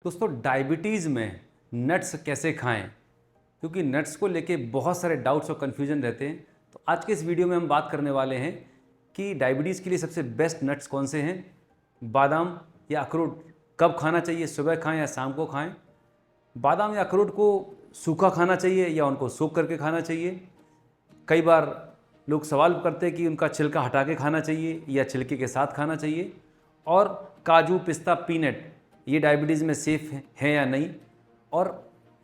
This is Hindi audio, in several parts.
दोस्तों डायबिटीज़ में नट्स कैसे खाएं, क्योंकि नट्स को लेके बहुत सारे डाउट्स और कन्फ्यूजन रहते हैं। तो आज के इस वीडियो में हम बात करने वाले हैं कि डायबिटीज़ के लिए सबसे बेस्ट नट्स कौन से हैं। बादाम या अखरोट कब खाना चाहिए, सुबह खाएं या शाम को खाएं। बादाम या अखरोट को सूखा खाना चाहिए या उनको सोख करके खाना चाहिए। कई बार लोग सवाल करते हैं कि उनका छिलका हटा के खाना चाहिए या छिलके के साथ खाना चाहिए। और काजू, पिस्ता, पीनट ये डायबिटीज़ में सेफ़ हैं या नहीं। और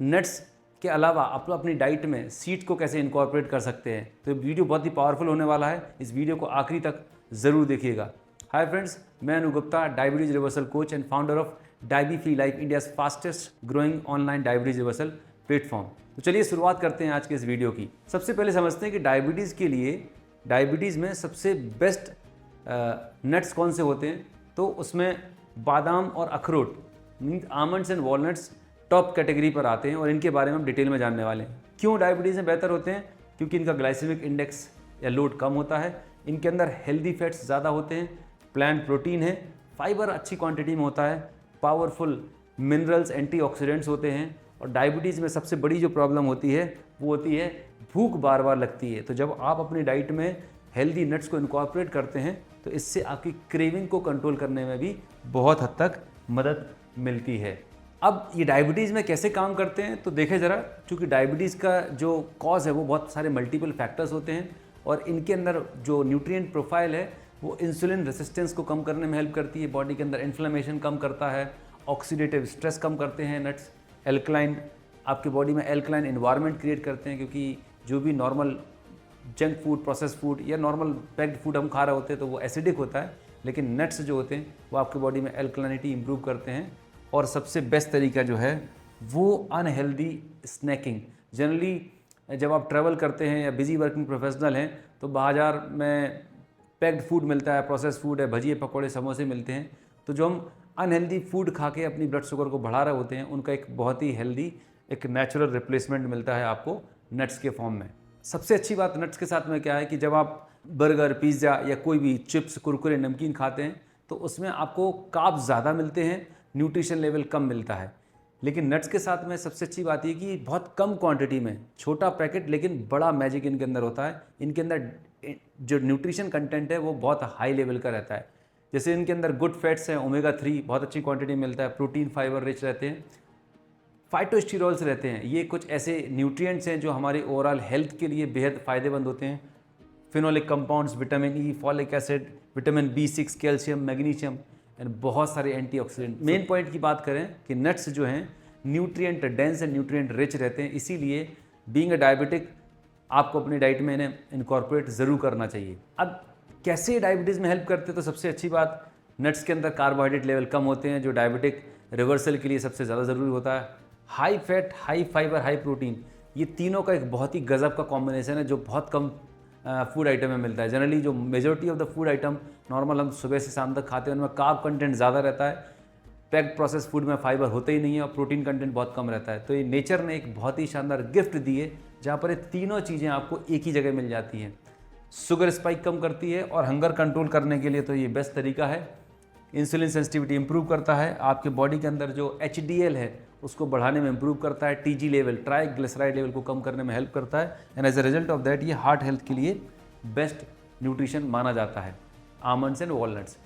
नट्स के अलावा आप अपनी डाइट में सीड्स को कैसे इनकॉर्पोरेट कर सकते हैं। तो ये वीडियो बहुत ही पावरफुल होने वाला है, इस वीडियो को आखिरी तक ज़रूर देखिएगा। हाय फ्रेंड्स, मैं Anu Gupta, diabetes reversal coach and founder of Diabefree life, India's fastest growing online diabetes reversal platform. तो चलिए शुरुआत करते हैं आज के इस वीडियो की। सबसे पहले समझते हैं कि डायबिटीज़ के लिए डायबिटीज़ में सबसे बेस्ट नट्स कौन से होते हैं। तो उसमें बादाम और अखरोट means almonds and walnuts top category पर आते हैं और इनके बारे में हम डिटेल में जानने वाले हैं। क्यों डायबिटीज़ में बेहतर होते हैं? क्योंकि इनका ग्लाइसेमिक इंडेक्स या लोड कम होता है, इनके अंदर हेल्दी फैट्स ज़्यादा होते हैं, प्लांट प्रोटीन है, फाइबर अच्छी क्वांटिटी में होता है, पावरफुल मिनरल्स, एंटीऑक्सीडेंट्स होते हैं। और डायबिटीज़ में सबसे बड़ी जो प्रॉब्लम होती है वो होती है भूख बार बार लगती है। तो जब आप अपनी डाइट में हेल्दी नट्स को इनकॉर्पोरेट करते हैं तो इससे आपकी क्रेविंग को कंट्रोल करने में भी बहुत हद तक मदद मिलती है। अब ये डायबिटीज़ में कैसे काम करते हैं तो देखें ज़रा। क्योंकि डायबिटीज़ का जो कॉज है वो बहुत सारे मल्टीपल फैक्टर्स होते हैं और इनके अंदर जो न्यूट्रिएंट प्रोफाइल है वो इंसुलिन रेसिस्टेंस को कम करने में हेल्प करती है, बॉडी के अंदर इन्फ्लेमेशन कम करता है, ऑक्सीडेटिव स्ट्रेस कम करते हैं नट्स, एल्कलाइन आपके बॉडी में एल्कलाइन इन्वायरमेंट क्रिएट करते हैं। क्योंकि जो भी normal junk food, process food या नॉर्मल पैक्ड फूड हम खा रहे होते हैं तो वो एसिडिक होता है, लेकिन नट्स जो होते हैं वो आपके बॉडी में एल्कलानिटी इंप्रूव करते हैं। और सबसे बेस्ट तरीका जो है वो अनहेल्दी स्नैकिंग। जनरली जब आप ट्रैवल करते हैं या बिजी वर्किंग प्रोफेशनल हैं तो बाजार में पैक्ड फूड मिलता है, प्रोसेस फूड है, भजिए पकौड़े समोसे मिलते हैं। तो जो हम अनहेल्दी फूड खा के अपनी ब्लड शुगर को बढ़ा रहे होते हैं उनका एक बहुत ही हेल्दी एक नेचुरल रिप्लेसमेंट मिलता है आपको नट्स के फॉर्म में। सबसे अच्छी बात नट्स के साथ में क्या है कि जब आप बर्गर, पिज़्ज़ा या कोई भी चिप्स, कुरकुरे, नमकीन खाते हैं तो उसमें आपको कार्ब्स ज़्यादा मिलते हैं, न्यूट्रिशन लेवल कम मिलता है। लेकिन नट्स के साथ में सबसे अच्छी बात ये कि बहुत कम क्वांटिटी में, छोटा पैकेट लेकिन बड़ा मैजिक इनके अंदर होता है। इनके अंदर जो न्यूट्रिशन कंटेंट है वो बहुत हाई लेवल का रहता है। जैसे इनके अंदर गुड फैट्स हैं, ओमेगा 3 बहुत अच्छी क्वांटिटी में मिलता है, प्रोटीन, फाइबर रिच रहते हैं, फाइटोस्टेरॉल्स रहते हैं। ये कुछ ऐसे न्यूट्रिएंट्स हैं जो हमारे ओवरऑल हेल्थ के लिए बेहद फ़ायदेमंद होते हैं। Phenolic compounds, vitamin E, folic acid, vitamin B6, calcium, magnesium and बहुत सारे एंटीऑक्सीडेंट। मेन पॉइंट की बात करें कि नट्स जो हैं nutrient dense and nutrient rich रहते हैं, इसीलिए बीइंग अ डायबिटिक आपको अपनी डाइट में इन्हें इनकॉर्पोरेट ज़रूर करना चाहिए। अब कैसे डायबिटीज़ में हेल्प करते हैं? तो सबसे अच्छी बात, नट्स के अंदर कार्बोहाइड्रेट लेवल कम होते हैं जो डायबिटिक रिवर्सल के लिए सबसे ज़्यादा ज़रूरी होता है। High fat, high fibre, high protein, ये तीनों का एक बहुत ही गजब का कॉम्बिनेशन है जो बहुत कम फूड आइटम में मिलता है। जनरली जो majority of the food item normal हम सुबह से शाम तक खाते हैं उनमें कार्ब कंटेंट ज़्यादा रहता है, पैक्ड प्रोसेस फूड में फाइबर होते ही नहीं है और प्रोटीन कंटेंट बहुत कम रहता है। तो ये नेचर ने एक बहुत ही शानदार गिफ्ट दी है जहाँ पर ये तीनों चीज़ें आपको एक ही जगह मिल जाती हैं। शुगर स्पाइक कम करती है और हंगर कंट्रोल करने के लिए तो ये बेस्ट तरीका है। इंसुलिन सेंसिटिविटी इंप्रूव करता है, आपके बॉडी के अंदर जो HDL है उसको बढ़ाने में इंप्रूव करता है, TG लेवल, ट्राइग्लिसराइड लेवल को कम करने में हेल्प करता है and as a result of that ये हार्ट हेल्थ के लिए बेस्ट न्यूट्रिशन माना जाता है, almonds and walnuts.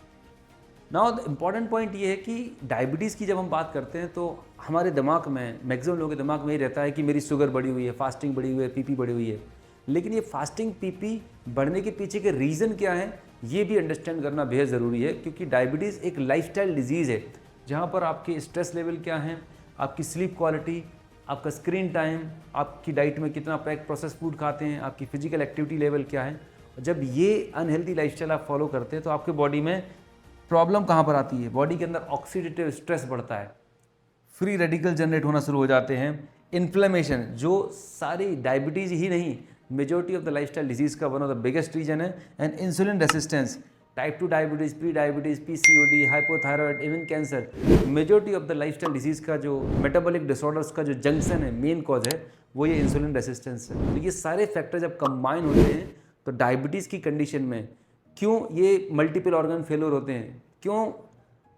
Now the important point ये है कि डायबिटीज़ की जब हम बात करते हैं तो हमारे दिमाग में, मैक्सिमम लोगों के दिमाग में ये रहता है कि मेरी शुगर बढ़ी हुई है, फास्टिंग बढ़ी हुई है, PP बढ़ी हुई है। लेकिन ये फास्टिंग, PP बढ़ने के पीछे के रीज़न क्या है ये भी अंडरस्टैंड करना बेहद ज़रूरी है। क्योंकि डायबिटीज़ एक लाइफस्टाइल डिजीज़ है जहाँ पर आपके स्ट्रेस लेवल क्या हैं, आपकी स्लीप क्वालिटी, आपका स्क्रीन टाइम, आपकी डाइट में कितना पैक प्रोसेस फूड खाते हैं, आपकी फिजिकल एक्टिविटी लेवल क्या है। जब ये अनहेल्दी लाइफस्टाइल आप फॉलो करते हैं तो आपके बॉडी में प्रॉब्लम कहाँ पर आती है? बॉडी के अंदर ऑक्सीडेटिव स्ट्रेस बढ़ता है, फ्री रेडिकल जनरेट होना शुरू हो जाते हैं, इन्फ्लेमेशन, जो सारी डायबिटीज़ ही नहीं majority of the lifestyle disease का one of the biggest reason है, and insulin resistance, type 2 diabetes, pre diabetes, PCOD, hypothyroid, even cancer. Majority of the lifestyle disease का जो मेटाबॉलिक डिसऑर्डर्स का जो जंक्शन है, मेन कॉज है वो ये इंसुलिन रेसिस्टेंस है। तो ये सारे फैक्टर जब कंबाइन होते हैं तो डायबिटीज़ की कंडीशन में क्यों ये मल्टीपल ऑर्गन फेलियर होते हैं, क्यों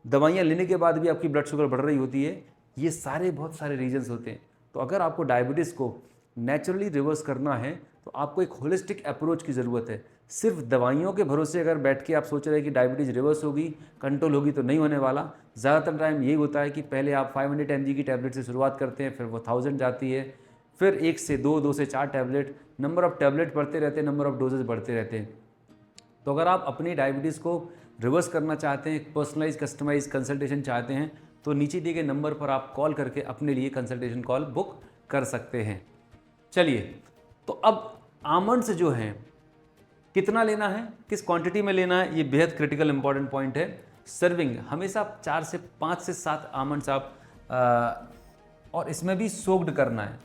दवाइयाँ लेने के बाद भी आपकी ब्लड शुगर बढ़ रही होती है, ये सारे बहुत सारे रीजन्स होते हैं। तो अगर आपको डायबिटीज़ को नेचुरली रिवर्स करना है तो आपको एक होलिस्टिक अप्रोच की ज़रूरत है। सिर्फ दवाइयों के भरोसे अगर बैठ के आप सोच रहे हैं कि डायबिटीज़ रिवर्स होगी, कंट्रोल होगी, तो नहीं होने वाला। ज़्यादातर टाइम यही होता है कि पहले आप 500 mg की टैबलेट से शुरुआत करते हैं, फिर वो 1000 जाती है, फिर 1 से 2, 2 से 4 टैबलेट, नंबर ऑफ़ टैबलेट बढ़ते रहते हैं, नंबर ऑफ़ डोजेज बढ़ते रहते हैं। तो अगर आप अपनी डायबिटीज़ को रिवर्स करना चाहते हैं, पर्सनलाइज कस्टमाइज कंसल्टेशन चाहते हैं, तो नीचे दिए गए नंबर पर आप कॉल करके अपने लिए कंसल्टेशन कॉल बुक कर सकते हैं। चलिए, तो अब आमंड्स जो हैं कितना लेना है, किस क्वांटिटी में लेना है, ये बेहद क्रिटिकल इंपॉर्टेंट पॉइंट है। सर्विंग हमेशा 4 से 5 से 7 आमंड्स आप और इसमें भी सोक्ड करना है,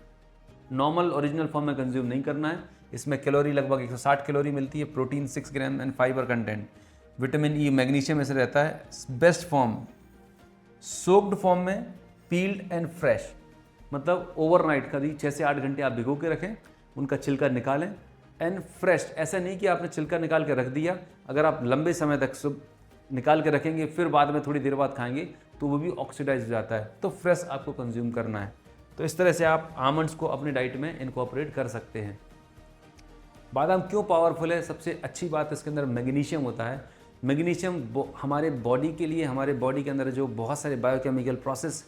नॉर्मल ओरिजिनल फॉर्म में कंज्यूम नहीं करना है। इसमें कैलोरी लगभग 160 कैलोरी मिलती है, protein 6 gram and fibre content, vitamin E, magnesium ऐसे रहता है। बेस्ट फॉर्म सोक्ड फॉर्म में, पील्ड एंड फ्रेश, मतलब ओवरनाइट करीब 6 से 8 घंटे आप भिगो के रखें, उनका छिलका निकालें, एंड फ्रेश। ऐसा नहीं कि आपने छिलका निकाल के रख दिया, अगर आप लंबे समय तक सब निकाल के रखेंगे फिर बाद में थोड़ी देर बाद खाएंगे तो वो भी ऑक्सीडाइज हो जाता है। तो फ्रेश आपको कंज्यूम करना है। तो इस तरह से आप आमंड्स को अपने डाइट में इनकॉर्पोरेट कर सकते हैं। बादाम क्यों पावरफुल है? सबसे अच्छी बात इसके अंदर मैग्नीशियम होता है। मैग्नीशियम हमारे बॉडी के लिए, हमारे बॉडी के अंदर जो बहुत सारे बायोकेमिकल प्रोसेस,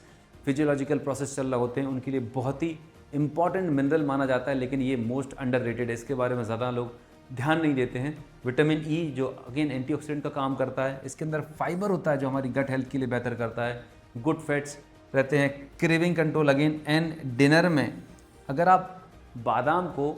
फिजियोलॉजिकल प्रोसेस चल रहे होते हैं, उनके लिए बहुत ही इंपॉर्टेंट मिनरल माना जाता है, लेकिन ये मोस्ट अंडररेटेड है। इसके बारे में ज़्यादा लोग ध्यान नहीं देते हैं। विटामिन ई जो अगेन एंटीऑक्सीडेंट का काम करता है, इसके अंदर फाइबर होता है जो हमारी गट हेल्थ के लिए बेहतर करता है। गुड फैट्स रहते हैं, craving control again. And dinner में अगर आप बादाम को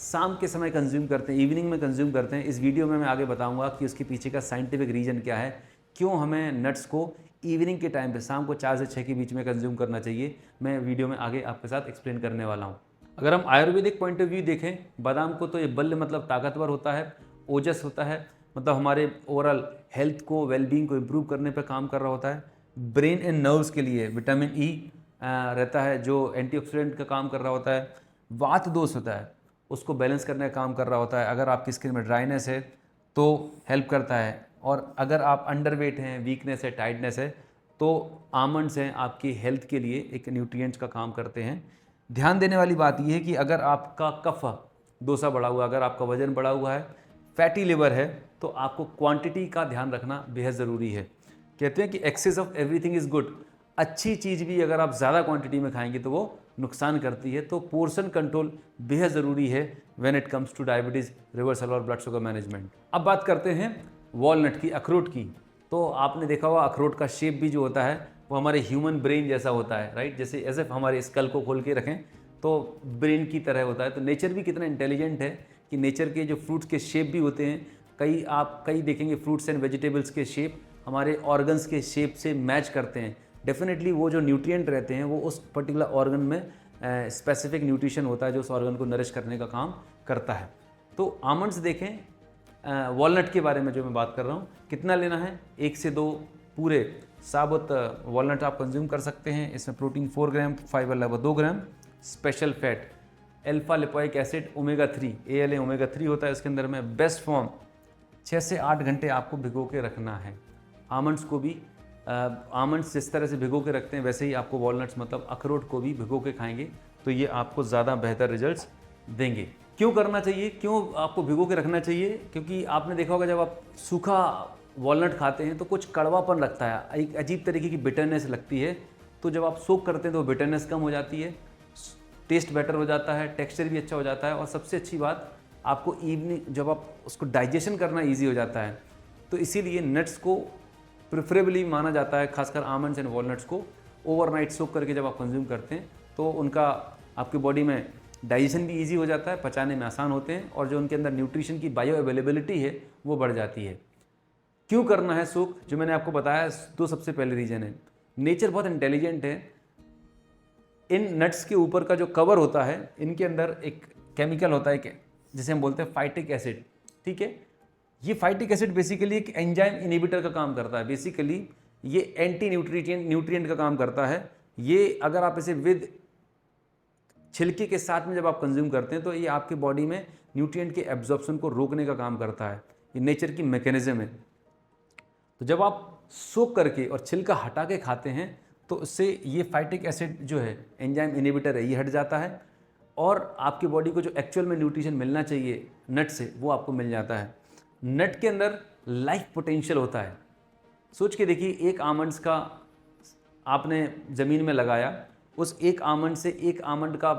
शाम के समय कंज्यूम करते हैं, इवनिंग में कंज्यूम करते हैं, इस वीडियो में मैं आगे बताऊंगा कि उसके पीछे का साइंटिफिक रीज़न क्या है, क्यों हमें नट्स को इवनिंग के टाइम पे शाम को 4 से 6 के बीच में कंज्यूम करना चाहिए। मैं वीडियो में आगे आपके साथ एक्सप्लेन करने वाला हूँ। अगर हम आयुर्वेदिक पॉइंट ऑफ व्यू देखें बादाम को, तो ये बल्य मतलब ताकतवर होता है, ओजस होता है, मतलब हमारे ओवरऑल हेल्थ को, वेलबींग को इम्प्रूव करने पर काम कर रहा होता है। ब्रेन एंड नर्व्स के लिए विटामिन ई रहता है जो एंटीऑक्सीडेंट का काम कर रहा होता है। वात दोष होता है, उसको बैलेंस करने का काम कर रहा होता है। अगर आपकी स्किन में ड्राइनेस है तो हेल्प करता है, और अगर आप अंडरवेट हैं, वीकनेस है, टाइटनेस है, तो आमंड्स हैं आपकी हेल्थ के लिए एक न्यूट्रिएंट्स का काम करते हैं। ध्यान देने वाली बात यह है कि अगर आपका कफ दोसा बढ़ा हुआ, अगर आपका वजन बढ़ा हुआ है, फैटी लिवर है, तो आपको क्वांटिटी का ध्यान रखना बेहद ज़रूरी है। कहते हैं कि excess of everything is good. अच्छी चीज़ भी अगर आप ज़्यादा क्वांटिटी में खाएंगे तो वो नुकसान करती है। तो पोर्शन कंट्रोल बेहद ज़रूरी है when it comes two diabetes reversal और ब्लड शुगर मैनेजमेंट। अब बात करते हैं वॉलनट की, अखरोट की। तो आपने देखा होगा अखरोट का शेप भी जो होता है वो हमारे ह्यूमन ब्रेन जैसा होता है, राइट? जैसे एज इफ हमारे स्कल को खोल के रखें तो ब्रेन की तरह होता है। तो नेचर भी कितना इंटेलिजेंट है कि नेचर के जो फ्रूट्स के शेप भी होते हैं, कई देखेंगे फ्रूट्स एंड वेजिटेबल्स के शेप हमारे ऑर्गन्स के शेप से मैच करते हैं। डेफिनेटली वो जो न्यूट्रिएंट रहते हैं वो उस पर्टिकुलर ऑर्गन में स्पेसिफिक न्यूट्रिशन होता है जो उस ऑर्गन को नरिश करने का काम करता है। तो आमंड्स देखें, वॉलनट के बारे में जो मैं बात कर रहा हूँ, कितना लेना है? 1 से 2 पूरे साबुत वॉलनट आप कंज्यूम कर सकते हैं। इसमें प्रोटीन 4 ग्राम, फाइबर लगभग 2 gram, special fat alpha lipoic acid omega 3 ALA omega 3 होता है इसके अंदर में। बेस्ट फॉर्म 6 से 8 घंटे आपको भिगो के रखना है। आमंड्स को भी आमंड्स जिस तरह से भिगो के रखते हैं वैसे ही आपको वॉलनट्स मतलब अखरोट को भी भिगो के खाएंगे तो ये आपको ज़्यादा बेहतर रिजल्ट्स देंगे। क्यों करना चाहिए, क्यों आपको भिगो के रखना चाहिए? क्योंकि आपने देखा होगा जब आप सूखा वॉलनट खाते हैं तो कुछ कड़वापन लगता है, एक अजीब तरीके की बिटरनेस लगती है। तो जब आप सोक करते हैं तो बिटरनेस कम हो जाती है, टेस्ट बेटर हो जाता है, टेक्सचर भी अच्छा हो जाता है, और सबसे अच्छी बात आपको इवनिंग जब आप उसको डाइजेशन करना ईजी हो जाता है। तो इसीलिए नट्स को प्रेफरेबली माना जाता है, खासकर आमंड्स एंड वॉलनट्स को ओवरनाइट सोक करके जब आप कंज्यूम करते हैं तो उनका आपकी बॉडी में डाइजेशन भी इजी हो जाता है, पचाने में आसान होते हैं, और जो उनके अंदर न्यूट्रिशन की बायो अवेलेबिलिटी है वो बढ़ जाती है। क्यों करना है सोक? जो मैंने आपको बताया, 2 सबसे पहले रीजन है। नेचर बहुत इंटेलिजेंट है। इन नट्स के ऊपर का जो कवर होता है, इनके अंदर एक केमिकल होता है जिसे हम बोलते हैं फाइटिक एसिड, ठीक है? ये फाइटिक एसिड बेसिकली एक एंजाइम इनहिबिटर का काम करता है। बेसिकली ये एंटी न्यूट्रिएंट का काम करता है। ये अगर आप इसे विद छिलके के साथ में जब आप कंज्यूम करते हैं तो ये आपके बॉडी में न्यूट्रिएंट के एब्जॉर्प्शन को रोकने का काम करता है। ये नेचर की मैकेनिज्म है। तो जब आप सोक करके और छिलका हटा के खाते हैं तो उससे ये फाइटिक एसिड जो है एंजाइम इनहिबिटर है ये हट जाता है और आपकी बॉडी को जो एक्चुअल में न्यूट्रिशन मिलना चाहिए नट से वो आपको मिल जाता है। नट के अंदर लाइफ पोटेंशियल होता है। सोच के देखिए, एक आमंड्स का आपने ज़मीन में लगाया, उस एक आमंड से एक आमंड का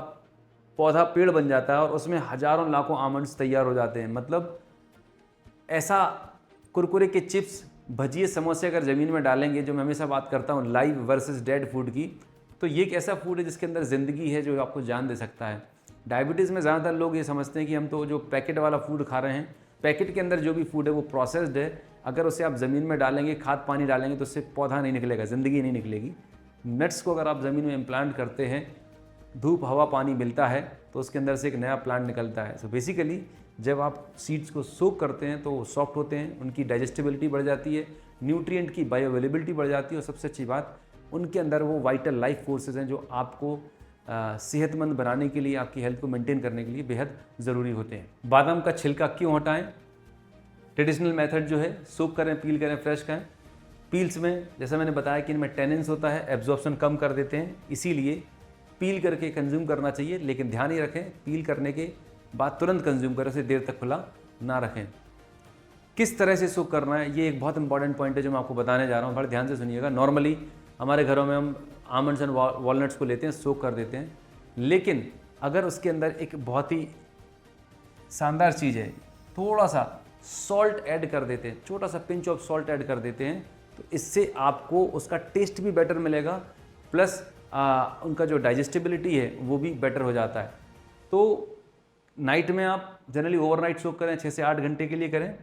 पौधा पेड़ बन जाता है और उसमें हज़ारों लाखों आमंड्स तैयार हो जाते हैं। मतलब ऐसा कुरकुरे के चिप्स, भजिए, समोसे अगर ज़मीन में डालेंगे, जो मैं हमेशा बात करता हूँ लाइव वर्सेस डेड फूड की, तो ये एक ऐसा फूड है जिसके अंदर ज़िंदगी है जो आपको जान दे सकता है। डायबिटीज़ में ज़्यादातर लोग ये समझते हैं कि हम तो जो पैकेट वाला फूड खा रहे हैं, पैकेट के अंदर जो भी फूड है वो प्रोसेस्ड है, अगर उसे आप ज़मीन में डालेंगे, खाद पानी डालेंगे तो उससे पौधा नहीं निकलेगा, ज़िंदगी नहीं निकलेगी। नट्स को अगर आप ज़मीन में इम्प्लांट करते हैं, धूप हवा पानी मिलता है तो उसके अंदर से एक नया प्लांट निकलता है। सो बेसिकली जब आप सीड्स को सोक करते हैं तो वो सॉफ्ट होते हैं, उनकी डाइजेस्टिबिलिटी बढ़ जाती है, न्यूट्रिएंट की बायो अवेलेबिलिटी बढ़ जाती है और सबसे अच्छी बात, उनके अंदर वो वाइटल लाइफ फोर्सेज हैं जो आपको सेहतमंद बनाने के लिए, आपकी हेल्थ को मेंटेन करने के लिए बेहद ज़रूरी होते हैं। बादाम का छिलका क्यों हटाएं? ट्रेडिशनल मेथड जो है, सोक करें, पील करें, फ्रेश करें। पील्स में जैसा मैंने बताया कि इनमें टेनिन्स होता है, एब्जॉर्प्शन कम कर देते हैं, इसीलिए पील करके कंज्यूम करना चाहिए। लेकिन ध्यान ही रखें, पील करने के बाद तुरंत कंज्यूम करें, उसे देर तक खुला ना रखें। किस तरह से सोक करना है, ये एक बहुत इंपॉर्टेंट पॉइंट है जो मैं आपको बताने जा रहा हूँ, बड़े ध्यान से सुनिएगा। नॉर्मली हमारे घरों में हम आमंड्स एंड वॉलनट्स को लेते हैं, सोक कर देते हैं, लेकिन अगर उसके अंदर एक बहुत ही शानदार चीज़ है, थोड़ा सा सॉल्ट ऐड कर देते हैं, छोटा सा पिंच ऑफ सॉल्ट ऐड कर देते हैं, तो इससे आपको उसका टेस्ट भी बेटर मिलेगा, प्लस उनका जो डाइजेस्टिबिलिटी है वो भी बेटर हो जाता है। तो नाइट में आप जनरली ओवरनाइट सोक करें, 6 से 8 घंटे के लिए करें।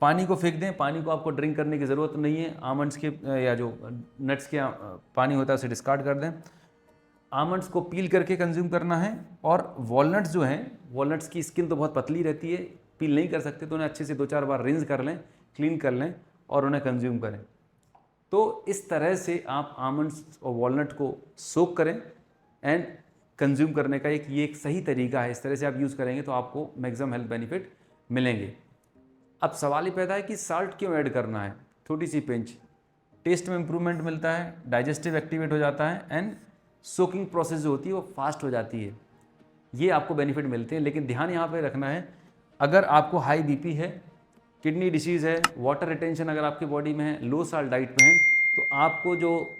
पानी को फेंक दें, पानी को आपको ड्रिंक करने की ज़रूरत नहीं है। आमंड्स के या जो नट्स के पानी होता है उसे डिस्कार्ड कर दें। आमंड्स को पील करके कंज्यूम करना है। और वॉलनट्स जो हैं, वॉलनट्स की स्किन तो बहुत पतली रहती है, पील नहीं कर सकते, तो उन्हें अच्छे से 2-4 बार रिंस कर लें, क्लीन कर लें और उन्हें कंज्यूम करें। तो इस तरह से आप आमंड्स और वॉलनट को सोक करें एंड कंज्यूम करने का ये एक सही तरीका है। इस तरह से आप यूज़ करेंगे तो आपको मैक्सिमम हेल्थ बेनिफिट मिलेंगे। अब सवाल ही पैदा है कि साल्ट क्यों ऐड करना है? छोटी सी पिंच, टेस्ट में इंप्रूवमेंट मिलता है, डाइजेस्टिव एक्टिवेट हो जाता है एंड सोकिंग प्रोसेस जो होती है वो फास्ट हो जाती है। ये आपको बेनिफिट मिलते हैं। लेकिन ध्यान यहाँ पे रखना है, अगर आपको हाई बीपी है, किडनी डिसीज़ है, वाटर रिटेंशन अगर आपकी बॉडी में है, लो साल्ट डाइट में है, तो आपको जो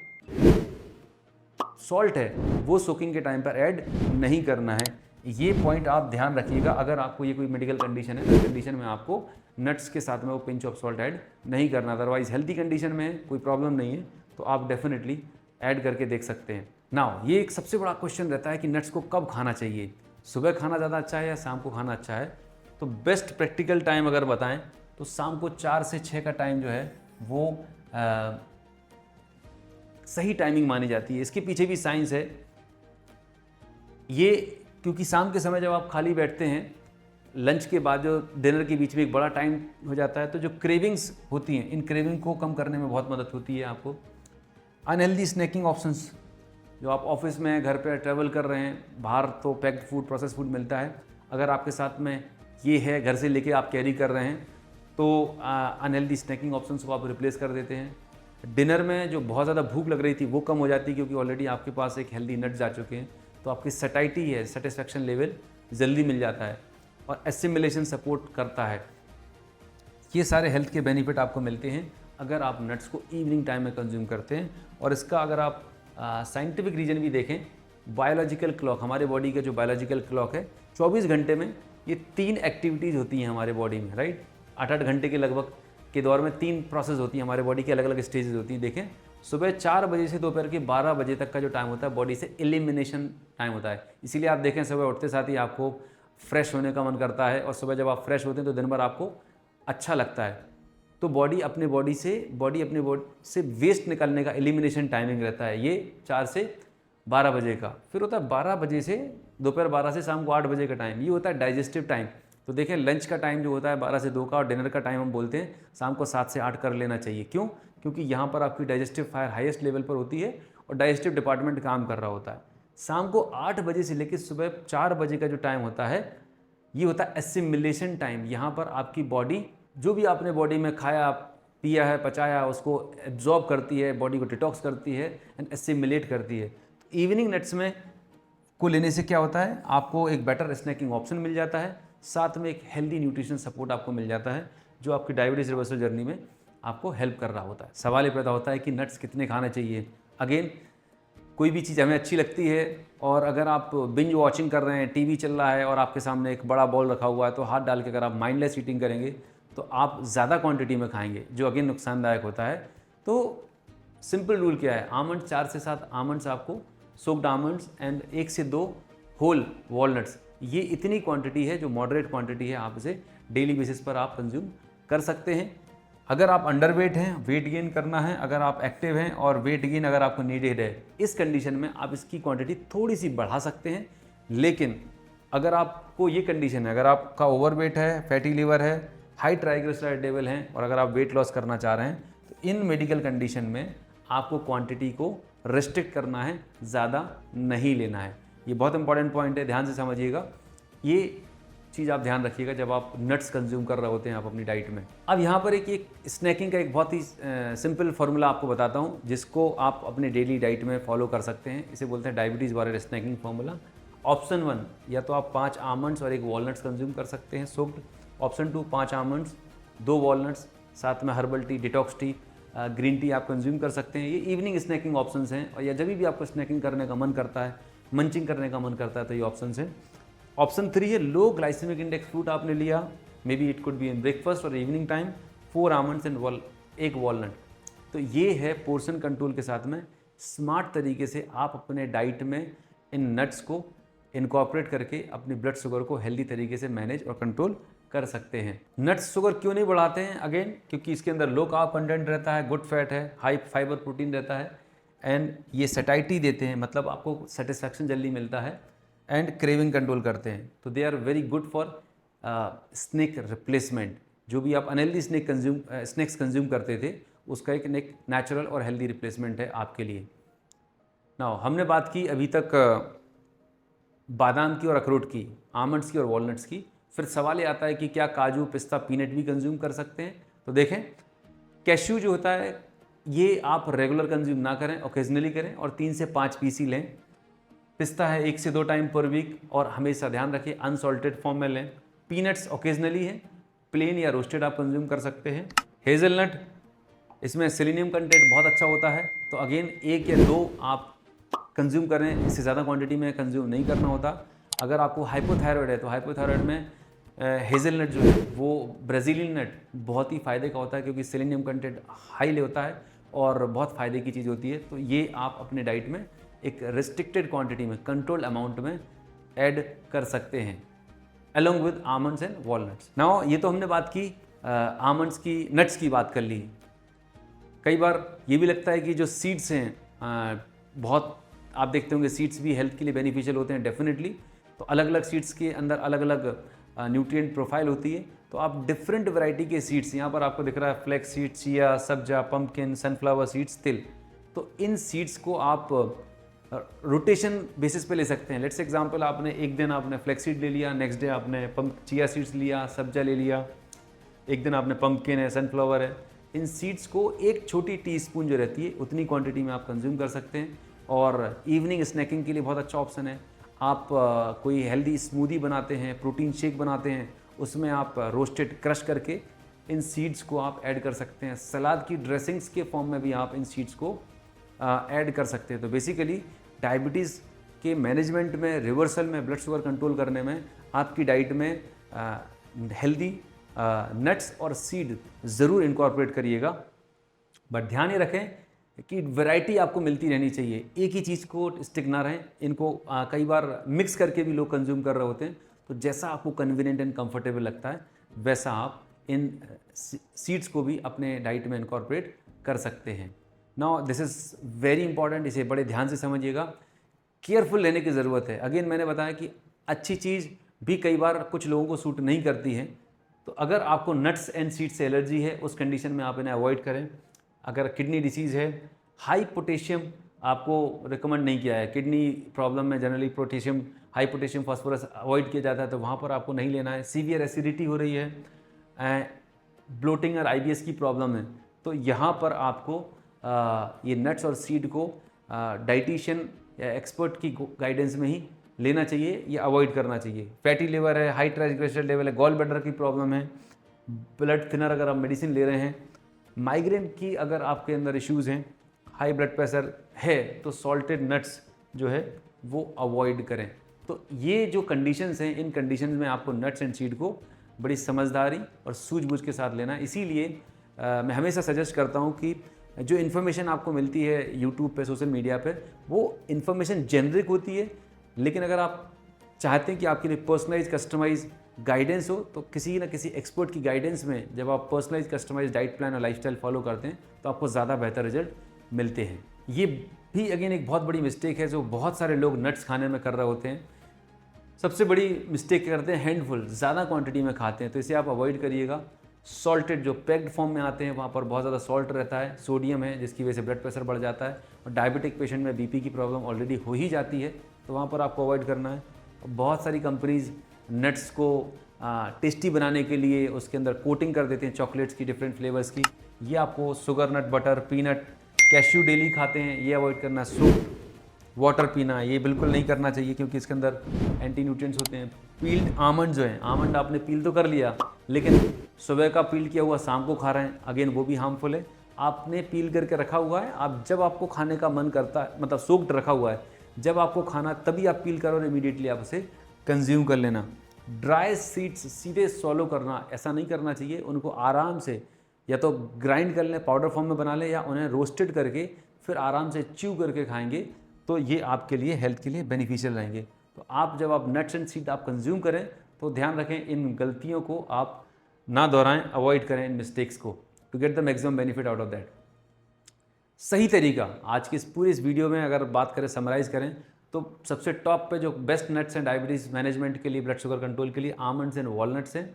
सॉल्ट है वो सोकिंग के टाइम पर ऐड नहीं करना है। ये पॉइंट आप ध्यान रखिएगा। अगर आपको ये कोई मेडिकल कंडीशन है, तो कंडीशन में आपको नट्स के साथ में वो पिंच ऑफ सॉल्ट ऐड नहीं करना। अदरवाइज हेल्थी कंडीशन में है, कोई प्रॉब्लम नहीं है, तो आप डेफिनेटली ऐड करके देख सकते हैं। नाउ ये एक सबसे बड़ा क्वेश्चन रहता है कि नट्स को कब खाना चाहिए, सुबह खाना ज़्यादा अच्छा है या शाम को खाना अच्छा है? तो बेस्ट प्रैक्टिकल टाइम अगर बताएं तो शाम को 4 से 6 का टाइम जो है वो सही टाइमिंग मानी जाती है। इसके पीछे भी साइंस है। ये क्योंकि शाम के समय जब आप खाली बैठते हैं, लंच के बाद जो डिनर के बीच में एक बड़ा टाइम हो जाता है, तो जो क्रेविंग्स होती हैं, इन क्रेविंग को कम करने में बहुत मदद होती है आपको। अनहेल्दी स्नैकिंग ऑप्शंस, जो आप ऑफिस में, घर पे ट्रैवल कर रहे हैं, बाहर तो पैक्ड फूड, प्रोसेस फूड मिलता है, अगर आपके साथ में ये है, घर से लेके आप कैरी कर रहे हैं, तो अनहेल्दी स्नैकिंग ऑप्शंस को आप रिप्लेस कर देते हैं। डिनर में जो बहुत ज़्यादा भूख लग रही थी वो कम हो जाती है, क्योंकि ऑलरेडी आपके पास एक हेल्दी नट्स जा चुके हैं, तो आपकी सटाइटी है, सेटिस्फैक्शन लेवल जल्दी मिल जाता है और एसिमिलेशन सपोर्ट करता है। ये सारे हेल्थ के बेनिफिट आपको मिलते हैं अगर आप नट्स को इवनिंग टाइम में कंज्यूम करते हैं। और इसका अगर आप साइंटिफिक रीजन भी देखें, बायोलॉजिकल क्लॉक, हमारे बॉडी का जो बायोलॉजिकल क्लॉक है, 24 घंटे में ये 3 एक्टिविटीज़ होती हैं हमारे बॉडी में, राइट। 8-8 घंटे के लगभग के दौर में 3 प्रोसेस होती हैं हमारे बॉडी की, अलग अलग स्टेजेस होती हैं। देखें, सुबह 4 बजे से दोपहर के 12 बजे तक का जो टाइम होता है, बॉडी से एलिमिनेशन टाइम होता है। इसीलिए आप देखें, सुबह उठते साथ ही आपको फ्रेश होने का मन करता है, और सुबह जब आप फ्रेश होते हैं तो दिन भर आपको अच्छा लगता है। तो बॉडी अपने बॉडी से वेस्ट निकालने का एलिमिनेशन टाइमिंग रहता है ये 4 से 12 बजे का। फिर होता है 12 बजे से दोपहर 12 से शाम को 8 बजे का टाइम, ये होता है डाइजेस्टिव टाइम। तो देखें, लंच का टाइम जो होता है 12 से 2 का, और डिनर का टाइम हम बोलते हैं शाम को 7 से 8 कर लेना चाहिए। क्यों? क्योंकि यहाँ पर आपकी डाइजेस्टिव फायर हाईएस्ट लेवल पर होती है और डाइजेस्टिव डिपार्टमेंट काम कर रहा होता है। शाम को 8 बजे से लेकर सुबह 4 बजे का जो टाइम होता है, ये होता है एसिमिलेशन टाइम। यहाँ पर आपकी बॉडी, जो भी आपने बॉडी में खाया, पिया है, पचाया, उसको एब्जॉर्ब करती है, बॉडी को डिटॉक्स करती है एंड एसिमिलेट करती है। तो इवनिंग नट्स में को लेने से क्या होता है, आपको एक बेटर स्नैकिंग ऑप्शन मिल जाता है, साथ में एक हेल्दी न्यूट्रिशन सपोर्ट आपको मिल जाता है, जो आपकी डायबिटीज़ रिवर्सल जर्नी में आपको हेल्प कर रहा होता है। सवाल ये पैदा होता है कि नट्स कितने खाने चाहिए। अगेन, कोई भी चीज़ हमें अच्छी लगती है और अगर आप बिंज वॉचिंग कर रहे हैं, टीवी चल रहा है और आपके सामने एक बड़ा बॉल रखा हुआ है, तो हाथ डाल के अगर आप माइंडलेस ईटिंग करेंगे तो आप ज़्यादा क्वांटिटी में खाएंगे, जो अगेन नुकसानदायक होता है। तो सिंपल रूल क्या है, आमंड्स 4 से 7 आमंड्स आपको, सोक्ड आमंड्स एंड 1 से 2 होल वॉलनट्स, ये इतनी क्वांटिटी है जो मॉडरेट क्वांटिटी है, आप इसे डेली बेसिस पर आप कंज्यूम कर सकते हैं। अगर आप अंडरवेट हैं, वेट गेन करना है, अगर आप एक्टिव हैं और वेट गेन अगर आपको नीडेड है, इस कंडीशन में आप इसकी क्वांटिटी थोड़ी सी बढ़ा सकते हैं। लेकिन अगर आपको ये कंडीशन है, अगर आपका ओवरवेट है, फैटी लिवर है, हाई ट्राइग्लिसराइड लेवल हैं और अगर आप वेट लॉस करना चाह रहे हैं, तो इन मेडिकल कंडीशन में आपको क्वांटिटी को रेस्ट्रिक्ट करना है, ज़्यादा नहीं लेना है। ये बहुत इंपॉर्टेंट पॉइंट है, ध्यान से समझिएगा। ये चीज़ आप ध्यान रखिएगा जब आप नट्स कंज्यूम कर रहे होते हैं आप अपनी डाइट में। अब यहाँ पर एक स्नैकिंग का एक बहुत ही सिंपल फार्मूला आपको बताता हूँ, जिसको आप अपने डेली डाइट में फॉलो कर सकते हैं। इसे बोलते हैं डायबिटीज़ वाले स्नैकिंग फार्मूला। ऑप्शन 1, या तो आप 5 आमंड्स और 1 वॉलनट्स कंज्यूम कर सकते हैं सोक्ड। ऑप्शन 2, 5 आमंड्स, 2 वॉलनट्स, साथ में herbal tea, detox tea, green tea आप कंज्यूम कर सकते हैं। ये इवनिंग स्नैकिंग ऑप्शंस हैं, और या जब भी आपको स्नैकिंग करने का मन करता है, मंचिंग करने का मन करता है, तो ये ऑप्शंस हैं। ऑप्शन 3 है लो ग्लाइसेमिक इंडेक्स फ्रूट आपने लिया, may be it could be in breakfast और evening time, 4 almonds and 1 walnut. तो ये है पोर्शन कंट्रोल के साथ में स्मार्ट तरीके से आप अपने डाइट में इन नट्स को इनकॉर्पोरेट करके अपनी ब्लड शुगर को हेल्दी तरीके से मैनेज और कंट्रोल कर सकते हैं। नट्स शुगर क्यों नहीं बढ़ाते हैं? अगेन, क्योंकि इसके अंदर लो कार्ब कंटेंट रहता है, गुड फैट है, हाई फाइबर प्रोटीन रहता है, एंड ये सैटिस्फैक्टी देते हैं, मतलब आपको सेटिस्फैक्शन जल्दी मिलता है, एंड क्रेविंग कंट्रोल करते हैं। तो they are very good for snack replacement. जो भी आप अनहेल्दी स्नैक्स कंज्यूम करते थे, उसका एक नेचुरल और हेल्दी रिप्लेसमेंट है आपके लिए। नाउ हमने बात की अभी तक बादाम की और अखरोट की, आमंड्स की और वॉलनट्स की। फिर सवाल ये आता है कि क्या काजू, पिस्ता, पीनट भी कंज्यूम कर सकते हैं? तो देखें, कैश्यू जो होता है ये आप रेगुलर कंज्यूम ना करें, ओकेजनली करें, और 3 से 5 पीस ही लें। पिस्ता है 1 से 2 टाइम पर वीक, और हमेशा ध्यान रखिए अनसॉल्टेड फॉर्म में लें। पीनट्स ओकेजनली है, प्लेन या रोस्टेड आप कंज्यूम कर सकते हैं। हेज़लनट, इसमें सेलेनियम कंटेंट बहुत अच्छा होता है, तो अगेन 1 या 2 आप कंज्यूम करें, इससे ज़्यादा क्वांटिटी में कंज्यूम नहीं करना होता। अगर आपको हाइपोथायरॉयड है, तो हाइपोथायरॉयड में हेज़लनट जो है वो ब्राज़ीलियन नट बहुत ही फ़ायदे का होता है, क्योंकि सेलेनियम कंटेंट हाई होता है और बहुत फ़ायदे की चीज़ होती है। तो ये आप अपने डाइट में एक रिस्ट्रिक्टेड क्वांटिटी में, कंट्रोल्ड अमाउंट में ऐड कर सकते हैं, along with almonds and walnuts. Now ये तो हमने बात की आमंड्स की, नट्स की बात कर ली। कई बार ये भी लगता है कि जो सीड्स हैं, बहुत आप देखते होंगे सीड्स भी हेल्थ के लिए बेनिफिशियल होते हैं, डेफिनेटली। तो अलग अलग सीड्स के अंदर अलग अलग न्यूट्रिएंट प्रोफाइल होती है, तो आप डिफरेंट वैरायटी के सीड्स, यहाँ पर आपको दिख रहा है फ्लैक्स सीड्स, चिया, सब्जा, पंपकिन, सनफ्लावर सीड्स, तिल। तो इन सीड्स को आप रोटेशन बेसिस पे ले सकते हैं। लेट्स एग्जांपल, आपने एक दिन आपने फ्लैक्स सीड ले लिया, नेक्स्ट डे आपने चिया सीड्स लिया, सब्जा ले लिया, एक दिन आपने पंपकिन है, सनफ्लावर है। इन सीड्स को एक छोटी टीस्पून जो रहती है उतनी क्वांटिटी में आप कंज्यूम कर सकते हैं, और इवनिंग स्नैकिंग के लिए बहुत अच्छा ऑप्शन है। आप कोई हेल्दी स्मूदी बनाते हैं, प्रोटीन शेक बनाते हैं, उसमें आप रोस्टेड क्रश करके इन सीड्स को आप ऐड कर सकते हैं। सलाद की ड्रेसिंग्स के फॉर्म में भी आप इन सीड्स को ऐड कर सकते हैं। तो बेसिकली डायबिटीज़ के मैनेजमेंट में, रिवर्सल में, ब्लड शुगर कंट्रोल करने में आपकी डाइट में हेल्दी नट्स और सीड ज़रूर इनकॉर्पोरेट करिएगा। बट ध्यान ये रखें कि वैरायटी आपको मिलती रहनी चाहिए, एक ही चीज़ को स्टिक ना रहें। इनको कई बार मिक्स करके भी लोग कंज्यूम कर रहे होते हैं। तो जैसा आपको कन्वीनियंट एंड कंफर्टेबल लगता है, वैसा आप इन सीड्स को भी अपने डाइट में इनकॉर्पोरेट कर सकते हैं। Now this is very important, इसे बड़े ध्यान से समझिएगा, केयरफुल लेने की ज़रूरत है। अगेन मैंने बताया कि अच्छी चीज़ भी कई बार कुछ लोगों को सूट नहीं करती है, तो अगर आपको नट्स एंड सीड्स से एलर्जी है, उस कंडीशन में आप इन्हें अवॉइड करें। अगर किडनी डिसीज़ है, हाई पोटेशियम आपको रिकमेंड नहीं किया है, किडनी प्रॉब्लम में generally potassium, high potassium phosphorus avoid किया जाता है, तो वहाँ पर आपको नहीं लेना है। सीवियर एसिडिटी हो रही है, ब्लोटिंग और IBS की प्रॉब्लम है, तो यहाँ पर आपको ये नट्स और सीड को डाइटिशियन या एक्सपर्ट की गाइडेंस में ही लेना चाहिए या अवॉइड करना चाहिए। फैटी लिवर है, हाई ट्राइग्लिसराइड लेवल है, गॉल ब्लैडर की प्रॉब्लम है, ब्लड थिनर अगर आप मेडिसिन ले रहे हैं, माइग्रेन की अगर आपके अंदर इश्यूज़ हैं, हाई ब्लड प्रेशर है, तो सॉल्टेड नट्स जो है वो अवॉइड करें। तो ये जो कंडीशंस हैं, इन कंडीशंस में आपको नट्स एंड सीड को बड़ी समझदारी और सूझबूझ के साथ लेना। इसीलिए मैं हमेशा सजेस्ट करता हूँ कि जो इन्फॉर्मेशन आपको मिलती है यूट्यूब पे, सोशल मीडिया पे, वो इन्फॉर्मेशन जेनरिक होती है, लेकिन अगर आप चाहते हैं कि आपके लिए पर्सनलाइज कस्टमाइज गाइडेंस हो, तो किसी न किसी एक्सपर्ट की गाइडेंस में जब आप पर्सनलाइज कस्टमाइज डाइट प्लान और लाइफस्टाइल फॉलो करते हैं तो आपको ज़्यादा बेहतर रिजल्ट मिलते हैं। ये भी अगेन एक बहुत बड़ी मिस्टेक है जो बहुत सारे लोग नट्स खाने में कर रहे होते हैं। सबसे बड़ी मिस्टेक करते हैं, हैंडफुल, ज़्यादा क्वांटिटी में खाते हैं, तो इसे आप अवॉइड करिएगा। सॉल्टेड जो पैक्ड फॉर्म में आते हैं वहाँ पर बहुत ज़्यादा सॉल्ट रहता है, सोडियम है, जिसकी वजह से ब्लड प्रेशर बढ़ जाता है, और डायबिटिक पेशेंट में बीपी की प्रॉब्लम ऑलरेडी हो ही जाती है, तो वहाँ पर आपको अवॉइड करना है। बहुत सारी कंपनीज़ नट्स को टेस्टी बनाने के लिए उसके अंदर कोटिंग कर देते हैं चॉकलेट्स की, डिफरेंट फ्लेवर्स की। ये आपको शुगर नट, बटर, पीनट, कैश्यू डेली खाते हैं, ये अवॉइड करना। सूप, वाटर पीना, ये बिल्कुल नहीं करना चाहिए क्योंकि इसके अंदर एंटी न्यूट्रिएंट्स होते हैं। पील्ड आमंड जो है, आमंड आपने पील तो कर लिया, लेकिन सुबह का पील किया हुआ शाम को खा रहे हैं, अगेन वो भी हार्मफुल है। आपने पील करके रखा हुआ है, आप जब आपको खाने का मन करता है, मतलब सोक्ड रखा हुआ है, जब आपको खाना तभी आप पील करो और इमीडिएटली आप उसे कंज्यूम कर लेना। ड्राई सीड्स सीधे सॉलो करना, ऐसा नहीं करना चाहिए। उनको आराम से या तो ग्राइंड कर लें, पाउडर फॉर्म में बना लें, या उन्हें रोस्टेड करके फिर आराम से च्यू करके खाएंगे, तो ये आपके लिए हेल्थ के लिए बेनिफिशियल रहेंगे। तो आप जब आप नट्स एंड सीड आप कंज्यूम करें तो ध्यान रखें इन गलतियों को आप ना दोहराएं, अवॉइड करें इन मिस्टेक्स को, to get the maximum benefit out of that. सही तरीका आज की इस वीडियो में अगर बात करें, समराइज़ करें, तो सबसे टॉप पे जो बेस्ट नट्स हैं डायबिटीज़ मैनेजमेंट के लिए, ब्लड शुगर कंट्रोल के लिए, आमंड्स एंड वॉलनट्स हैं।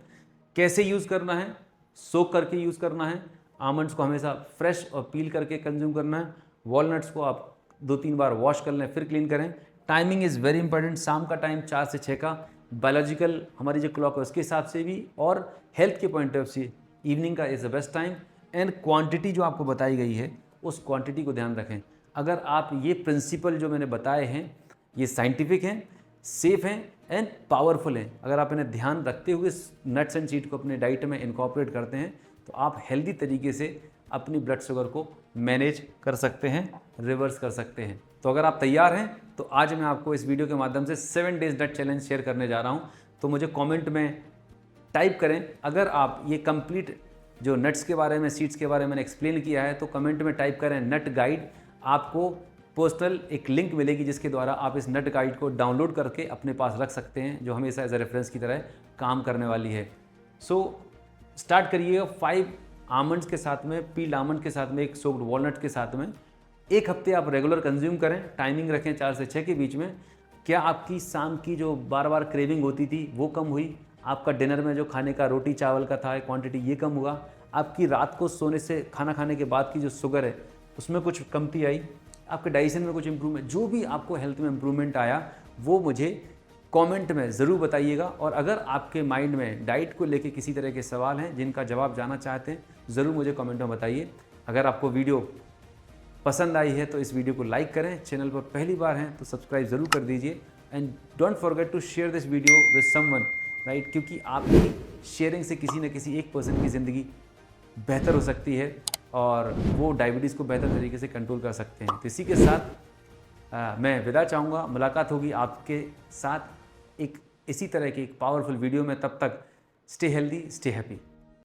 कैसे यूज़ करना है? सोक करके यूज़ करना है। आमंड्स को हमेशा फ्रेश और पील करके कंज्यूम करना है। वॉलनट्स को आप 2-3 बार वॉश कर लें, फिर क्लीन करें। Timing is very important. शाम का टाइम 4 से 6 का, बायोलॉजिकल हमारी जो क्लॉक है उसके हिसाब से भी, और हेल्थ के पॉइंट ऑफ से इवनिंग का is the best time. And quantity जो आपको बताई गई है उस क्वांटिटी को ध्यान रखें। अगर आप ये प्रिंसिपल जो मैंने बताए हैं ये साइंटिफिक हैं, सेफ हैं एंड पावरफुल हैं, अगर आप इन्हें ध्यान रखते हुए नट्स एंड सीड को अपने डाइट में इनकॉर्पोरेट करते हैं तो आप हेल्दी तरीके से अपनी ब्लड शुगर को मैनेज कर सकते हैं, रिवर्स कर सकते हैं। तो अगर आप तैयार हैं तो आज मैं आपको इस वीडियो के माध्यम से 7 डेज नट चैलेंज शेयर करने जा रहा हूं। तो मुझे कमेंट में टाइप करें, अगर आप ये कंप्लीट जो नट्स के बारे में, सीड्स के बारे में मैंने एक्सप्लेन किया है, तो कमेंट में टाइप करें नट गाइड। आपको पर्सनल एक लिंक मिलेगी जिसके द्वारा आप इस नट गाइड को डाउनलोड करके अपने पास रख सकते हैं, जो हमेशा एज ए रेफरेंस की तरह काम करने वाली है। सो स्टार्ट करिएगा 5 आमंड्स के साथ में, पील्ड आमंड के साथ में, एक सोक्ड वॉलनट के साथ में। 1 हफ्ते आप रेगुलर कंज्यूम करें, टाइमिंग रखें 4 से 6 के बीच में। क्या आपकी शाम की जो बार बार क्रेविंग होती थी वो कम हुई? आपका डिनर में जो खाने का रोटी चावल का था क्वांटिटी ये कम हुआ? आपकी रात को सोने से खाना खाने के बाद की जो शुगर है उसमें कुछ कमती आई? आपके डाइजेशन में कुछ इंप्रूवमेंट, जो भी आपको हेल्थ में इंप्रूवमेंट आया वो मुझे कमेंट में ज़रूर बताइएगा। और अगर आपके माइंड में डाइट को लेके किसी तरह के सवाल हैं जिनका जवाब जानना चाहते हैं, ज़रूर मुझे कमेंट में बताइए। अगर आपको वीडियो पसंद आई है तो इस वीडियो को लाइक करें, चैनल पर पहली बार हैं तो सब्सक्राइब ज़रूर कर दीजिए, and don't forget to share this video with someone, right, क्योंकि आपकी शेयरिंग से किसी न किसी एक पर्सन की ज़िंदगी बेहतर हो सकती है और वो डायबिटीज़ को बेहतर तरीके से कंट्रोल कर सकते हैं। तो इसी के साथ मैं विदा चाहूँगा। मुलाकात होगी आपके साथ एक इसी तरह की एक पावरफुल वीडियो में। तब तक स्टे हेल्दी, स्टे हैप्पी।